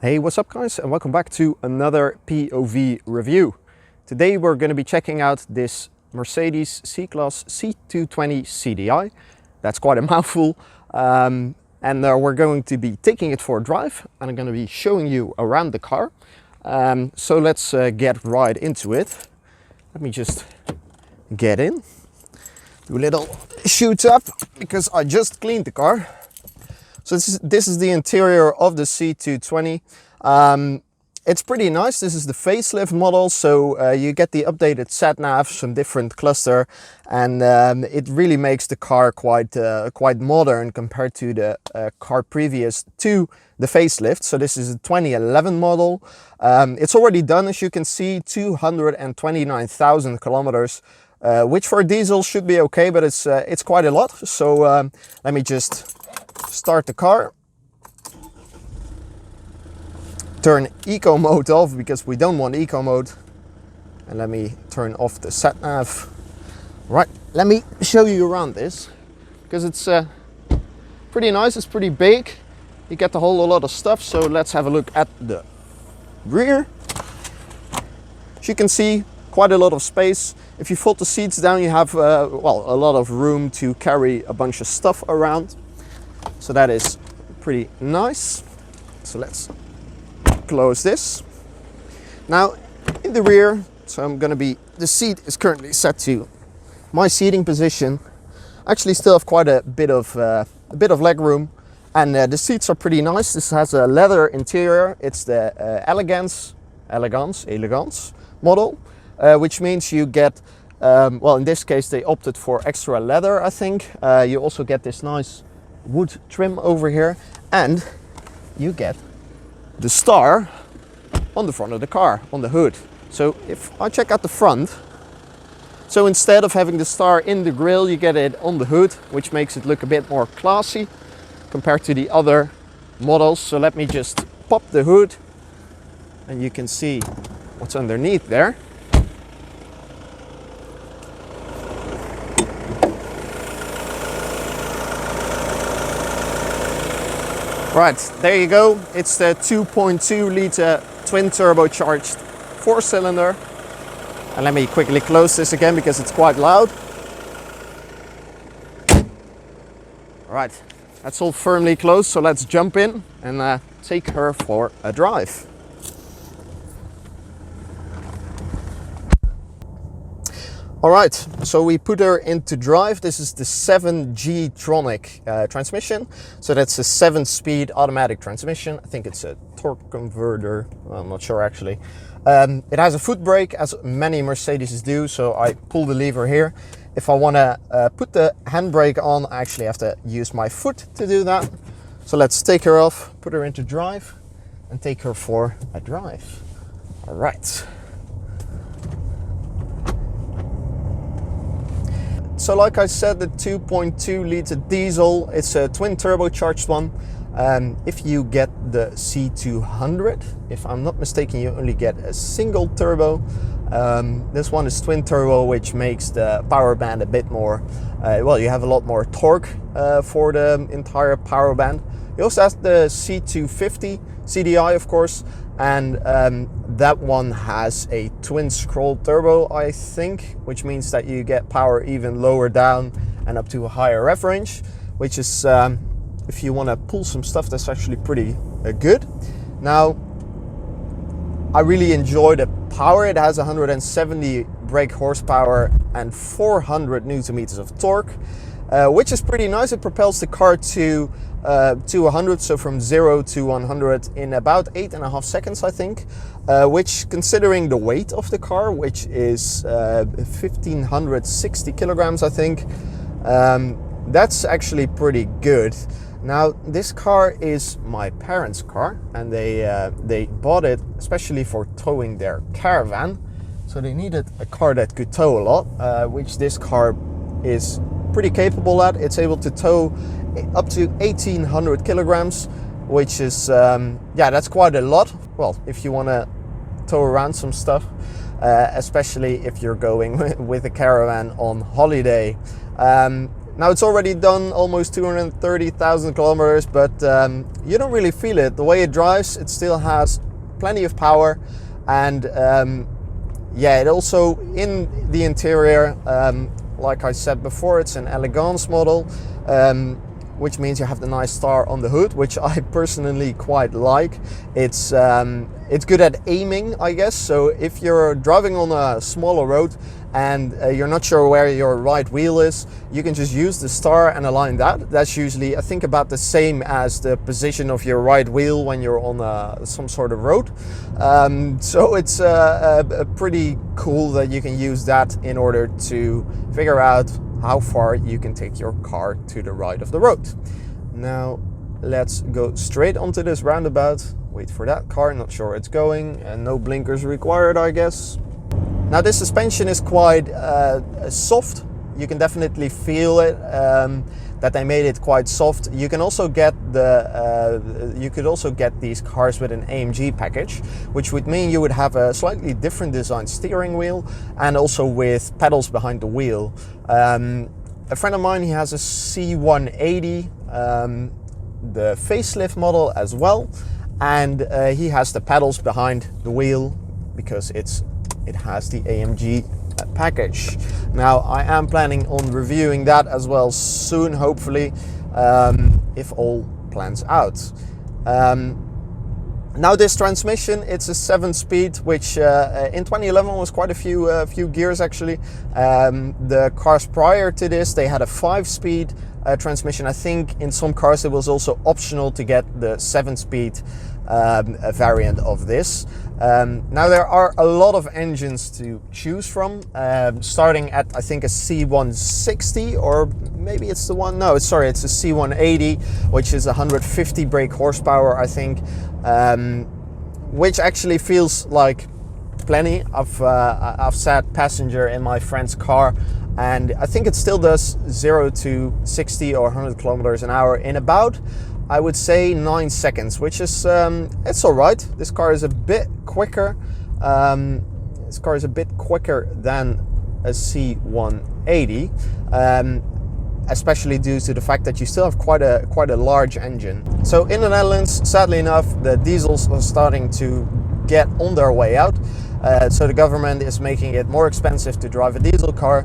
Hey, what's up guys, and welcome back to another POV review. Today we're going to be checking out this Mercedes C-Class C220 CDI. That's quite a mouthful. And we're going to be taking it for a drive, and I'm going to be showing you around the car. So let's get right into it. Let me just get in. Do a little shoot up because I just cleaned the car. So this is the interior of the C220. It's pretty nice. This is the facelift model, so you get the updated sat-nav, some different cluster, and it really makes the car quite modern compared to the car previous to the facelift. So this is a 2011 model. It's already done, as you can see, 229,000 kilometers. Which for a diesel should be okay, but it's quite a lot. So let me just start the car, turn eco mode off because we don't want eco mode, and let me turn off the sat nav. Right, let me show you around this because it's pretty nice. It's pretty big. You get a whole lot of stuff. So let's have a look at the rear. As you can see, quite a lot of space. If you fold the seats down, you have well, a lot of room to carry a bunch of stuff around. So that is pretty nice. So let's close this. Now in the rear, so the seat is currently set to my seating position. I actually still have quite a bit of leg room, and the seats are pretty nice. This has a leather interior. It's the Elegance model, which means you get well, in this case they opted for extra leather, I think. You also get this nice wood trim over here, and you get the star on the front of the car, on the hood. So if I check out the front, so instead of having the star in the grille, you get it on the hood, which makes it look a bit more classy compared to the other models. So let me just pop the hood and you can see what's underneath there. Right, there you go. It's the 2.2 liter twin turbocharged 4-cylinder. And let me quickly close this again because it's quite loud. Right, that's all firmly closed. So let's jump in and take her for a drive. All right, so we put her into drive. This is the 7G Tronic transmission. So that's a 7-speed automatic transmission. I think it's a torque converter. I'm not sure actually. It has a foot brake, as many Mercedes do. So I pull the lever here. If I want to put the handbrake on, I actually have to use my foot to do that. So let's take her off, put her into drive, and take her for a drive. All right. So like I said, the 2.2 liter diesel, it's a twin turbocharged one. If you get the C200, if I'm not mistaken, you only get a single turbo. This one is twin turbo, which makes the power band a bit more, well, you have a lot more torque for the entire power band. You also have the C250 CDI, of course, and that one has a twin scroll turbo, I think, which means that you get power even lower down and up to a higher rev range, which is, if you want to pull some stuff, that's actually pretty good. Now, I really enjoy the power. It has 170 brake horsepower and 400 Newton meters of torque, which is pretty nice. It propels the car to 100, so from 0 to 100 in about 8.5 seconds, I think, which, considering the weight of the car, which is 1,560 kilograms, I think, that's actually pretty good. Now, this car is my parents' car, and they bought it especially for towing their caravan. So they needed a car that could tow a lot, which this car is pretty capable at. It's able to tow up to 1,800 kilograms, which is, yeah, that's quite a lot. Well, if you want to tow around some stuff, especially if you're going with a caravan on holiday. Now it's already done almost 230,000 kilometers, but you don't really feel it. The way it drives, it still has plenty of power, and yeah, it also in the interior, like I said before, it's an elegance model, which means you have the nice star on the hood, which I personally quite like. It's good at aiming, I guess. So if you're driving on a smaller road and you're not sure where your right wheel is, you can just use the star and align that. That's usually, I think, about the same as the position of your right wheel when you're on some sort of road. So it's pretty cool that you can use that in order to figure out how far you can take your car to the right of the road. Now let's go straight onto this roundabout. Wait for that car, not sure where it's going, and no blinkers required, I guess. Now this suspension is quite soft. You can definitely feel it, that they made it quite soft. You can also get you could also get these cars with an AMG package, which would mean you would have a slightly different design steering wheel and also with pedals behind the wheel. A friend of mine, he has a C180, the facelift model as well, and he has the pedals behind the wheel because it has the AMG package. Now I am planning on reviewing that as well soon, hopefully, if all plans out. Now this transmission, it's a 7-speed, which in 2011 was quite a few gears actually. The cars prior to this, they had a 5-speed transmission. I think in some cars it was also optional to get the 7-speed variant of this. Now there are a lot of engines to choose from, starting at I think a C160, or maybe it's the one, no, it's a C180, which is 150 brake horsepower, I think, which actually feels like plenty. I've sat passenger in my friend's car, and I think it still does 0 to 60 or 100 kilometers an hour in about, I would say, 9 seconds, which is it's all right. This car is a bit quicker. This car is a bit quicker than a C180, especially due to the fact that you still have quite a large engine. So in the Netherlands, sadly enough, the diesels are starting to get on their way out. So the government is making it more expensive to drive a diesel car,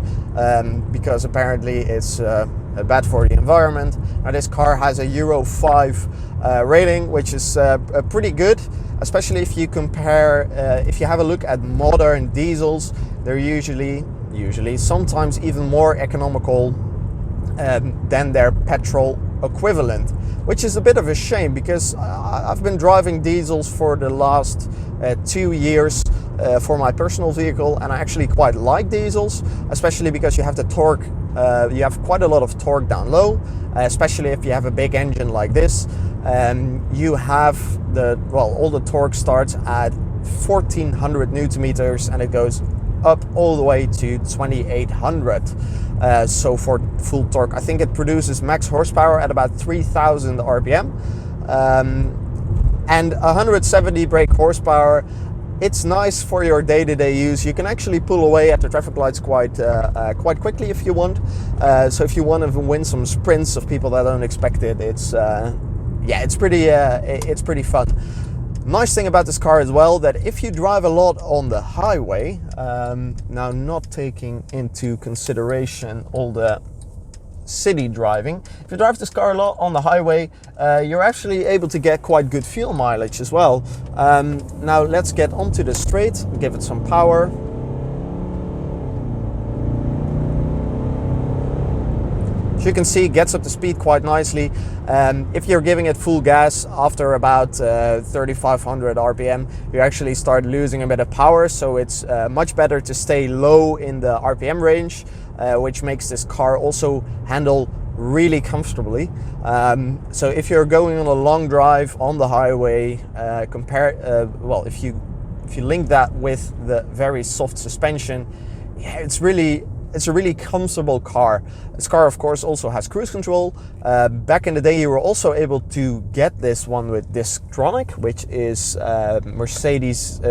because apparently it's bad for the environment. Now this car has a Euro 5 rating, which is pretty good, especially if you compare, if you have a look at modern diesels, they're usually sometimes even more economical than their petrol equivalent, which is a bit of a shame, because I've been driving diesels for the last 2 years for my personal vehicle, and I actually quite like diesels, especially because you have the torque, you have quite a lot of torque down low, especially if you have a big engine like this. You have all the torque starts at 1400 Newton meters and it goes up all the way to 2800. So for full torque, I think it produces max horsepower at about 3000 RPM, and 170 brake horsepower. It's nice for your day-to-day use. You can actually pull away at the traffic lights quite quickly if you want. So if you want to win some sprints of people that don't expect it, it's pretty fun. Nice thing about this car as well, that if you drive a lot on the highway, now not taking into consideration all the city driving, if you drive this car a lot on the highway, you're actually able to get quite good fuel mileage as well. Now let's get onto the straight, give it some power. As you can see, it gets up to speed quite nicely. If you're giving it full gas after about 3500 RPM, you actually start losing a bit of power, so it's much better to stay low in the RPM range, which makes this car also handle really comfortably. So if you're going on a long drive on the highway, if you link that with the very soft suspension, yeah, it's a really comfortable car. This car, of course, also has cruise control. Back in the day, you were also able to get this one with Distronic, which is Mercedes'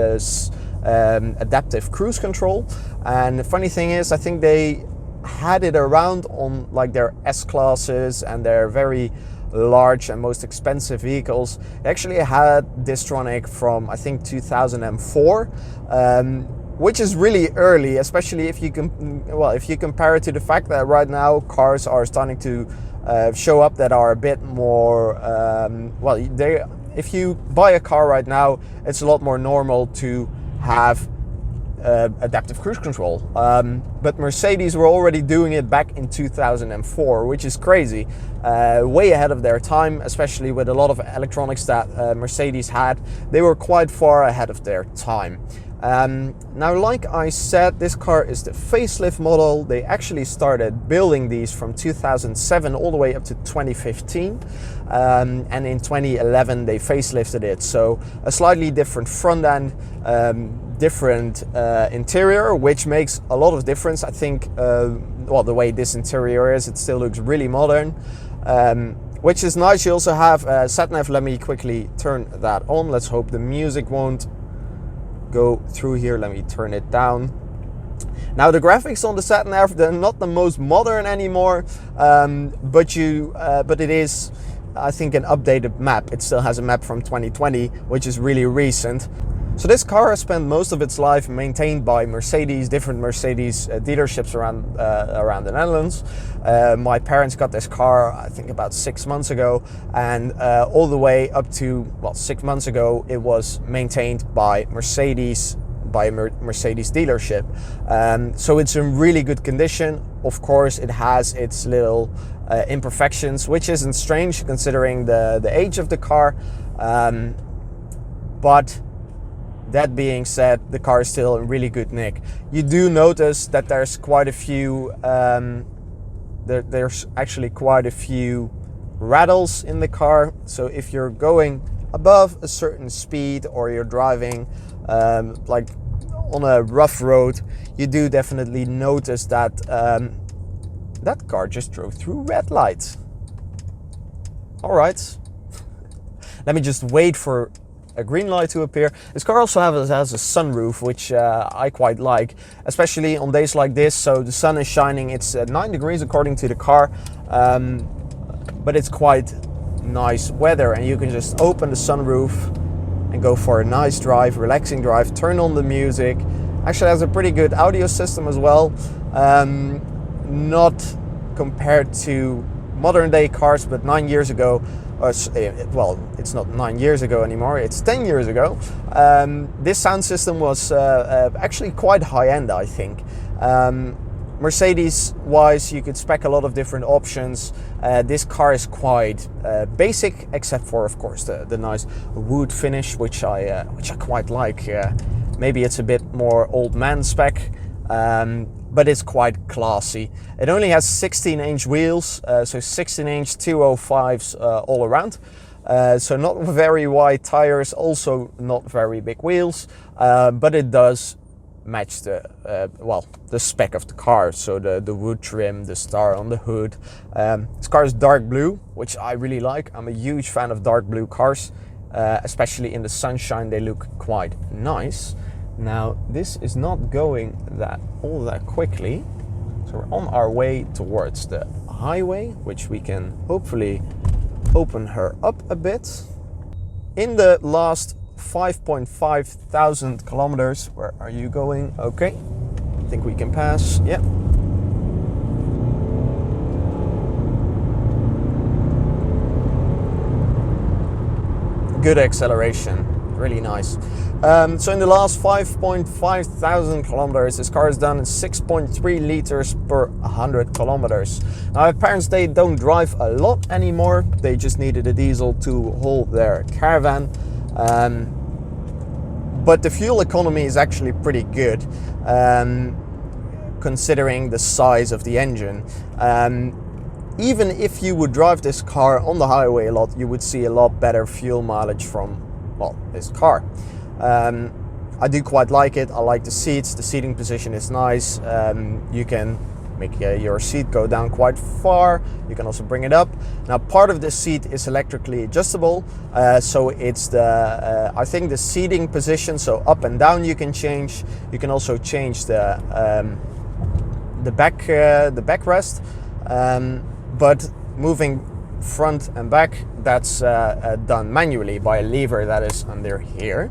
adaptive cruise control. And the funny thing is, I think they had it around on like their S-classes and their very large and most expensive vehicles. It actually had Distronic from I think 2004, which is really early, especially if you compare it to the fact that right now cars are starting to show up that are a bit more if you buy a car right now, it's a lot more normal to have adaptive cruise control. But Mercedes were already doing it back in 2004, which is crazy. Way ahead of their time, especially with a lot of electronics that Mercedes had. They were quite far ahead of their time. Now, like I said, this car is the facelift model. They actually started building these from 2007 all the way up to 2015. And in 2011, they facelifted it. So a slightly different front end, different interior, which makes a lot of difference. I think, the way this interior is, it still looks really modern. Which is nice. You also have sat-nav. Let me quickly turn that on. Let's hope the music won't go through here. Let me turn it down. Now, the graphics on the sat-nav, they're not the most modern anymore, but it is, I think, an updated map. It still has a map from 2020, which is really recent. So this car has spent most of its life maintained by Mercedes, different Mercedes dealerships around the Netherlands. My parents got this car, I think, about 6 months ago, and all the way up to 6 months ago, it was maintained by Mercedes, by a Mercedes dealership. So it's in really good condition. Of course, it has its little imperfections, which isn't strange considering the age of the car. But that being said, the car is still in really good nick. You do notice that there's quite a few, there's actually quite a few rattles in the car. So if you're going above a certain speed or you're driving like on a rough road, you do definitely notice that that car just drove through red lights. All right, let me just wait for a green light to appear. This car also has a sunroof, which I quite like, especially on days like this. So the sun is shining. It's 9 degrees according to the car, but it's quite nice weather, and you can just open the sunroof and go for a nice drive, relaxing drive, turn on the music. Actually has a pretty good audio system as well, not compared to modern day cars, but 9 years ago, well, it's not 9 years ago anymore, it's 10 years ago. This sound system was actually quite high-end, I think. Mercedes-wise, you could spec a lot of different options. This car is quite basic, except for, of course, the nice wood finish, which I quite like. Maybe it's a bit more old man spec, but it's quite classy. It only has 16-inch wheels, so 16-inch 205s all around. So not very wide tires, also not very big wheels, but it does match the spec of the car. So the wood trim, the star on the hood. This car is dark blue, which I really like. I'm a huge fan of dark blue cars, especially in the sunshine. They look quite nice. Now, this is not going all that quickly, so we're on our way towards the highway, which we can hopefully open her up a bit. In the last 5.5 thousand kilometers, where are you going? Okay, I think we can pass. Yeah. Good acceleration, really nice. So in the last 5.5 thousand kilometers, this car is done in 6.3 liters per 100 kilometers. Now, my parents, they don't drive a lot anymore. They just needed a diesel to haul their caravan. But the fuel economy is actually pretty good, considering the size of the engine. Even if you would drive this car on the highway a lot, you would see a lot better fuel mileage from, this car. I do quite like it. I like the seats. The seating position is nice. You can make your seat go down quite far. You can also bring it up. Now, part of the seat is electrically adjustable. So it's I think the seating position, so up and down you can change. You can also change the the backrest, but moving front and back, that's done manually by a lever that is under here.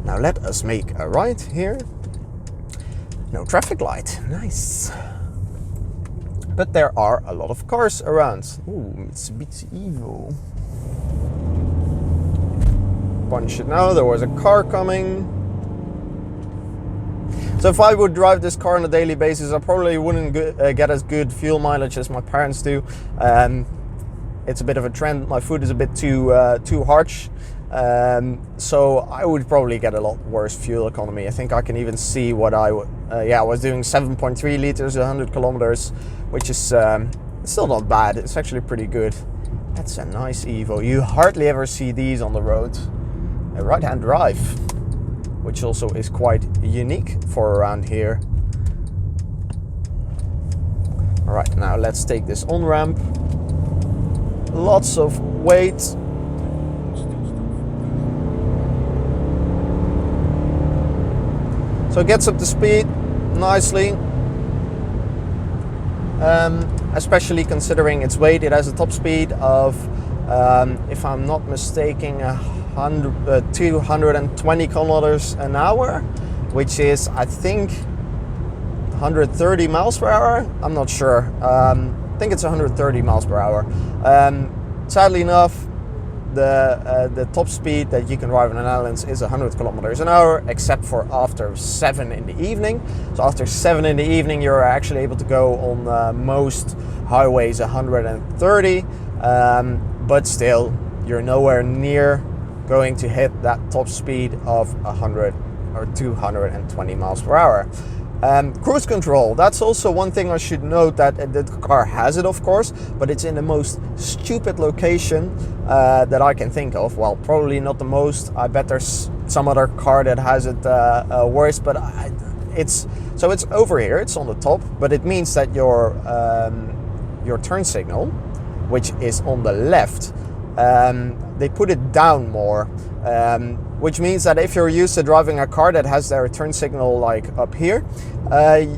Now let us make a right here. No traffic light, nice. But there are a lot of cars around. Ooh, Mitsubishi Evo. Punch it now, there was a car coming. So if I would drive this car on a daily basis, I probably wouldn't get as good fuel mileage as my parents do. It's a bit of a trend. My food is a bit too harsh. So I would probably get a lot worse fuel economy. I think I can even see what I would, I was doing 7.3 liters, 100 kilometers, which is still not bad. It's actually pretty good. That's a nice Evo. You hardly ever see these on the road. A right-hand drive, which also is quite unique for around here. All right, now let's take this on-ramp. Lots of weight. So it gets up to speed nicely, especially considering its weight. It has a top speed of, if I'm not mistaken, 220 kilometers an hour, which is, I think, 130 miles per hour. I'm not sure. I think it's 130 miles per hour. Sadly enough, the top speed that you can drive in the Netherlands is 100 kilometers an hour, except for after 7 in the evening. So after 7 in the evening, you're actually able to go on most highways 130, but still, you're nowhere near going to hit that top speed of 100 or 220 miles per hour. Cruise control, that's also one thing I should note, that the car has it, of course, but it's in the most stupid location that I can think of. Well, probably not the most. I bet there's some other car that has it worse, but it's over here. It's on the top, but it means that your turn signal, which is on the left, they put it down more, which means that if you're used to driving a car that has their turn signal like up here,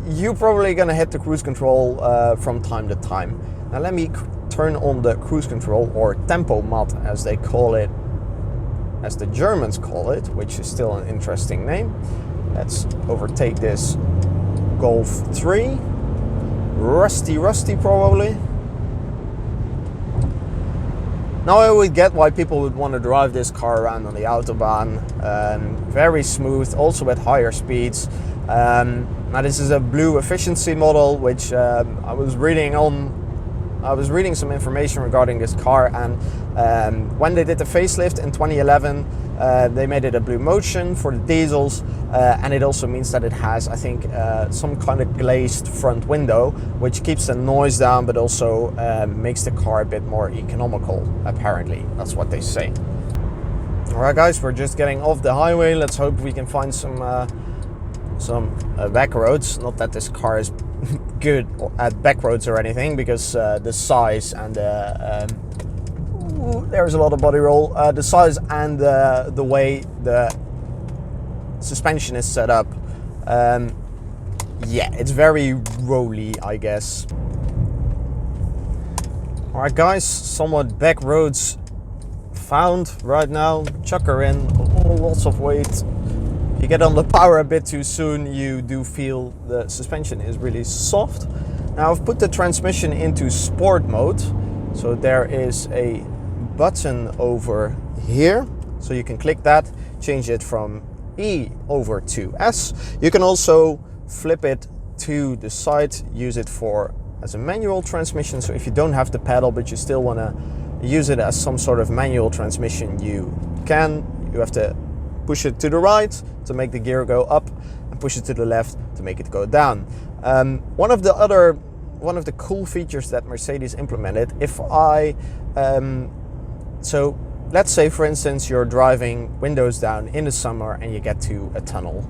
you're probably gonna hit the cruise control from time to time. Now let me turn on the cruise control, or tempomat as they call it, as the Germans call it, which is still an interesting name. Let's overtake this Golf 3. Rusty probably. Now I would get why people would want to drive this car around on the Autobahn. Very smooth, also at higher speeds. Now this is a blue efficiency model, which I was reading some information regarding this car, and when they did the facelift in 2011, they made it a blue motion for the diesels, and it also means that it has, I think, some kind of glazed front window, which keeps the noise down, but also makes the car a bit more economical, apparently. That's what they say. Alright guys, we're just getting off the highway. Let's hope we can find some back roads. Not that this car is good at back roads or anything, because the size and there's a lot of body roll. The size and the way the suspension is set up, yeah, it's very rolly, I guess. Alright guys, somewhat back roads found right now. Chuck her in, lots of weight. You get on the power a bit too soon, you do feel the suspension is really soft. Now I've put the transmission into sport mode, so there is a button over here, so you can click that, change it from E over to S. You can also flip it to the side, use it as a manual transmission, so if you don't have the pedal but you still want to use it as some sort of manual transmission, you can. You have to push it to the right to make the gear go up, and push it to the left to make it go down. One of the cool features that Mercedes implemented, so let's say for instance you're driving windows down in the summer and you get to a tunnel,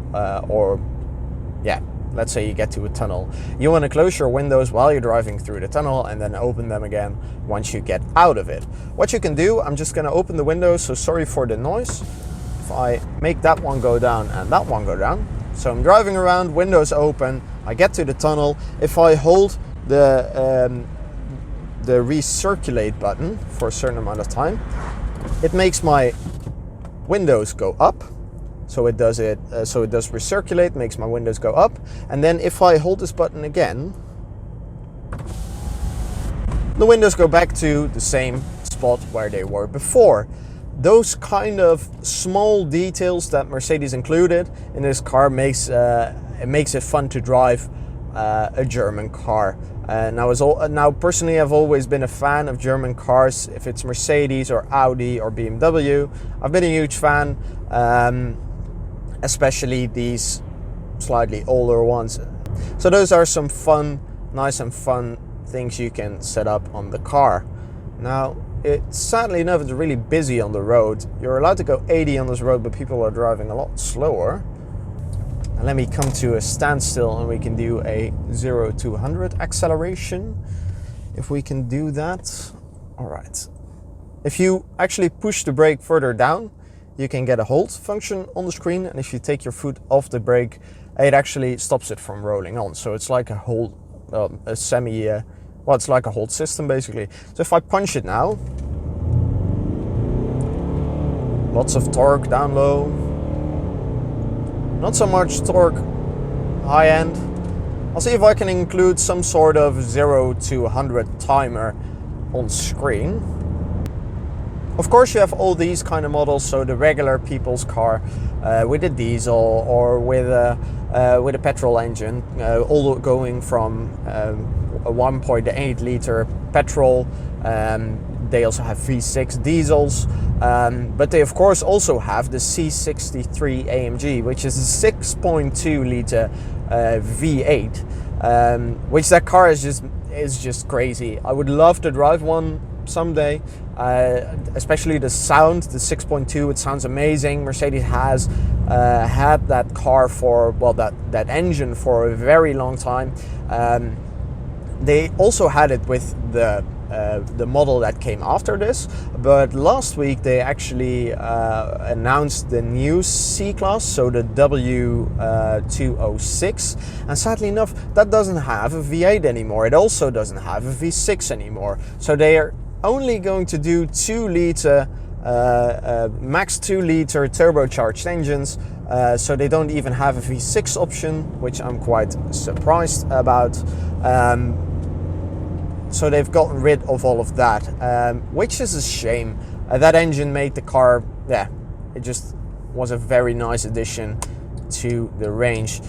let's say you get to a tunnel. You want to close your windows while you're driving through the tunnel and then open them again once you get out of it. What you can do, I'm just going to open the windows, so sorry for the noise. If I make that one go down and that one go down, So I'm driving around, windows open, I get to the tunnel. If I hold the recirculate button for a certain amount of time, it makes my windows go up. So it does recirculate, makes my windows go up. And then if I hold this button again, the windows go back to the same spot where they were before. Those kind of small details that Mercedes included in this car makes it fun to drive a German car. Now personally, I've always been a fan of German cars. If it's Mercedes or Audi or BMW, I've been a huge fan, especially these slightly older ones. So those are some nice and fun things you can set up on the car. Now, sadly enough, it's really busy on the road. You're allowed to go 80 on this road, but people are driving a lot slower. And let me come to a standstill and we can do a 0 to 100 acceleration. If we can do that. All right. If you actually push the brake further down, you can get a hold function on the screen. And if you take your foot off the brake, it actually stops it from rolling on. So it's like a hold, it's like a hold system basically. So if I punch it now, lots of torque down low, not so much torque high end. I'll see if I can include some sort of 0 to 100 timer on screen. Of course you have all these kind of models, so the regular people's car with a diesel or with a petrol engine, all going from a 1.8 liter petrol. They also have V6 diesels, but they of course also have the C63 AMG, which is a 6.2 liter V8, which that car is just crazy. I would love to drive one someday, especially the sound. The 6.2, it sounds amazing. Mercedes has had that car for, well, that engine for a very long time. They also had it with the model that came after this, but last week they actually announced the new C-Classe, so the W206, and sadly enough that doesn't have a V8 anymore. It also doesn't have a V6 anymore, so they are only going to do 2 liter max 2 liter turbocharged engines, so they don't even have a V6 option, which I'm quite surprised about. So they've gotten rid of all of that, which is a shame. That engine made the car, it just was a very nice addition to the range.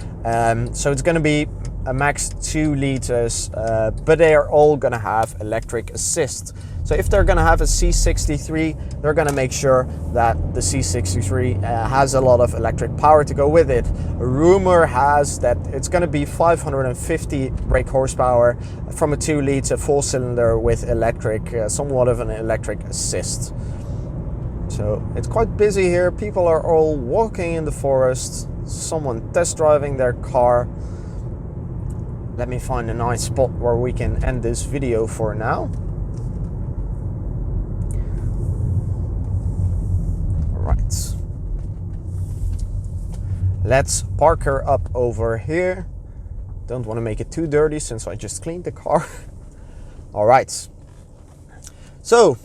So it's going to be a max 2 liters, but they are all going to have electric assist. So if they're going to have a C63, they're going to make sure that the C63 has a lot of electric power to go with it. A rumor has that it's going to be 550 brake horsepower from a 2 liter 4-cylinder with electric, somewhat of an electric assist. So it's quite busy here. People are all walking in the forest, someone test driving their car. Let me find a nice spot where we can end this video for now. Right. Let's park her up over here. Don't want to make it too dirty since I just cleaned the car. All right. So,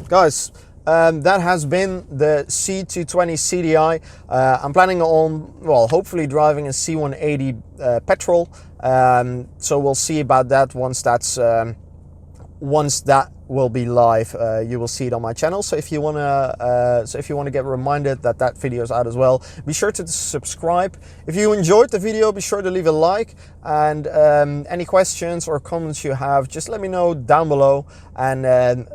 guys, that has been the C220 CDI. I'm planning on, well, hopefully driving a C180 petrol. So we'll see about that once that will be live. You will see it on my channel. So if you wanna get reminded that that video is out as well, be sure to subscribe. If you enjoyed the video, be sure to leave a like. And any questions or comments you have, just let me know down below. And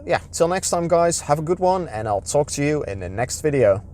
yeah, till next time, guys. Have a good one, and I'll talk to you in the next video.